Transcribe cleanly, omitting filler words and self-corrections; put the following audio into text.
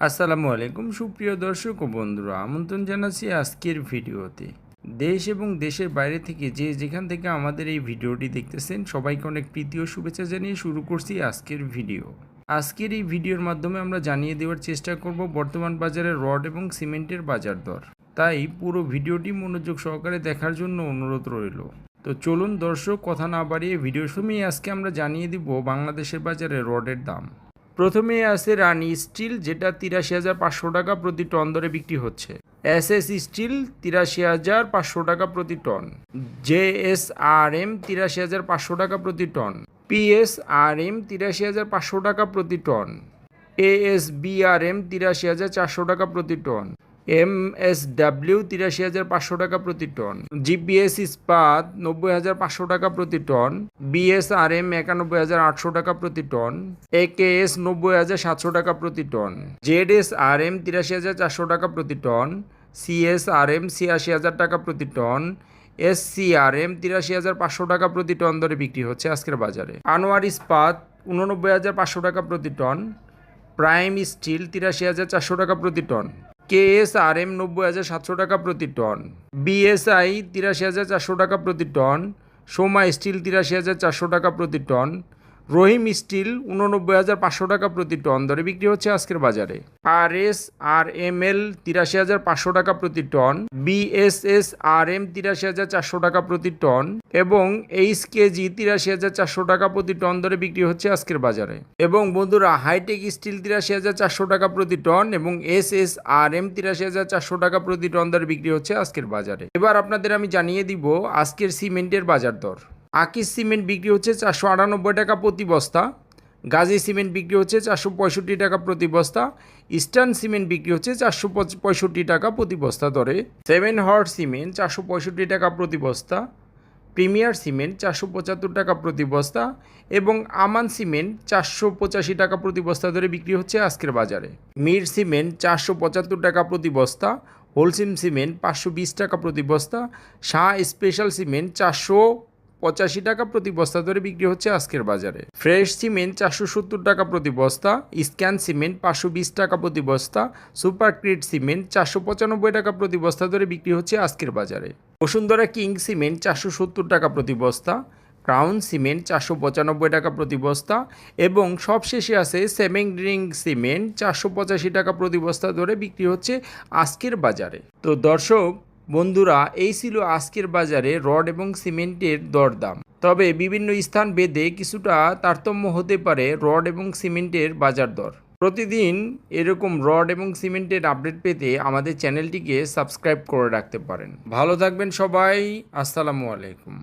আসসালামু আলাইকুম সুপ্রিয় দর্শক ও বন্ধুরা, আমন্ত্রণ জানাচ্ছি আজকের ভিডিওতে। দেশ এবং দেশের বাইরে থেকে যে যেখান থেকে আমাদের এই ভিডিওটি দেখতেছেন সবাইকে অনেক প্রীতি ও শুভেচ্ছা জানিয়ে শুরু করছি আজকের ভিডিও। আজকের এই ভিডিওর মাধ্যমে আমরা জানিয়ে দেওয়ার চেষ্টা করব বর্তমান বাজারে রড এবং সিমেন্টের বাজার দর। তাই পুরো ভিডিওটি মনোযোগ সহকারে দেখার জন্য অনুরোধ রইল। তো চলুন দর্শক, কথা না বাড়িয়ে ভিডিওর সময় আজকে আমরা জানিয়ে দিব বাংলাদেশের বাজারে রডের দাম। প্রথমে আছে রানি স্টিল, যেটা ৮৩,৫০০ টাকা প্রতি টন দরে বিক্রি হচ্ছে। এসএস স্টিল ৮৩,৫০০ টাকা প্রতি টন। জেএসআরএম ৮৩,৫০০ টাকা প্রতি টন। পিএসআরএম ৮৩,৫০০ টাকা প্রতি টন। এএসবিআরএম ৮৩,৪০০ টাকা প্রতি টন। এমএসডাব্লিউ ৮৩,৫০০ টাকা প্রতি টন। জিপিএস ইস্পাত ৯০,৫০০ টাকা প্রতি টন। বিএসআরএম ৯১,৮০০ টাকা প্রতি টন। একেএস ৯০,৭০০ টাকা প্রতি টন। জেডএসআরএম ৮৩,৪০০ টাকা প্রতি টন। সিএসআরএম ৮৬,০০০ টাকা প্রতি টন। এসসিআরএম ৮৩,৫০০ টাকা প্রতি টন দরে বিক্রি হচ্ছে আজকের বাজারে। আনোয়ার ইস্পাত ৮৯,৫০০ টাকা প্রতি টন। প্রাইম স্টিল ৮৩,৪০০ টাকা প্রতি টন। কেএসআরএম ৯০,৭০০ টাকা প্রতি টন। বিএসআই ৮৩,৪০০ টাকা প্রতি টন। সোমা স্টিল ৮৩,৪০০ টাকা প্রতি টন। রহিম স্টিল ৮৯,৫০০ টাকা প্রতি টন দরে বিক্রি হচ্ছে আজকের বাজারে। আরএসআরএমএল ৮৩,৫০০ টাকা প্রতি টন। বিএসএসআরএম ৮৩,৪০০ টাকা প্রতি টন এবং এইচকেজি ৮৩,৪০০ টাকা প্রতি টন দরে বিক্রি হচ্ছে আজকের বাজারে। এবং বন্ধুরা, হাইটেক স্টিল ৮৩,৪০০ টাকা প্রতি টন এবং এসএসআরএম ৮৩,৪০০ টাকা প্রতি টন দরে বিক্রি হচ্ছে আজকের বাজারে। এবার আপনাদের আমি জানিয়ে দিব আজকের সিমেন্টের বাজার দর। আকিস সিমেন্ট বিক্রি হচ্ছে ৪৯৮ টাকা প্রতি বস্তা। গাজী সিমেন্ট বিক্রি হচ্ছে ৪৬৫ টাকা প্রতি বস্তা। ইস্টার্ন সিমেন্ট বিক্রি হচ্ছে ৪৬৫ টাকা প্রতি বস্তা দরে। 7 হর্স সিমেন্ট ৪৬৫ টাকা প্রতি বস্তা। প্রিমিয়ার সিমেন্ট ৪৭৫ টাকা প্রতি বস্তা এবং আমান সিমেন্ট ৪৮৫ টাকা প্রতি বস্তা দরে বিক্রি হচ্ছে আজকের বাজারে। মির সিমেন্ট ৪৭৫ টাকা প্রতি বস্তা। হোলসিম সিমেন্ট ৫২০ টাকা প্রতি বস্তা। শাহ স্পেশাল সিমেন্ট ৪৮৫ টাকা প্রতি বস্তা ধরে বিক্রি হচ্ছে আজকের বাজারে। ফ্রেশ সিমেন্ট ৪৭০ টাকা প্রতি বস্তা। স্ক্যান সিমেন্ট ৫২০ টাকা প্রতি বস্তা। সুপার ক্রিট সিমেন্ট ৪৯৫ টাকা প্রতি বস্তা ধরে বিক্রি হচ্ছে আজকের বাজারে। বসুন্ধরা কিং সিমেন্ট ৪৭০ টাকা প্রতি বস্তা। ক্রাউন সিমেন্ট ৪৯৫ টাকা প্রতি বস্তা এবং সবশেষে আছে সেমেন্ডিং সিমেন্ট ৪৮৫ টাকা প্রতি বস্তা ধরে বিক্রি হচ্ছে আজকের বাজারে। তো দর্শক বন্ধুরা, এই ছিল আজকের বাজারে রড এবং সিমেন্টের দরদাম। তবে বিভিন্ন স্থান ভেদে কিছুটা তারতম্য হতে পারে রড এবং সিমেন্টের বাজার দর। প্রতিদিন এরকম রড এবং সিমেন্টের আপডেট পেতে আমাদের চ্যানেলটিকে সাবস্ক্রাইব করে রাখতে পারেন। ভালো থাকবেন সবাই। আসসালামু আলাইকুম।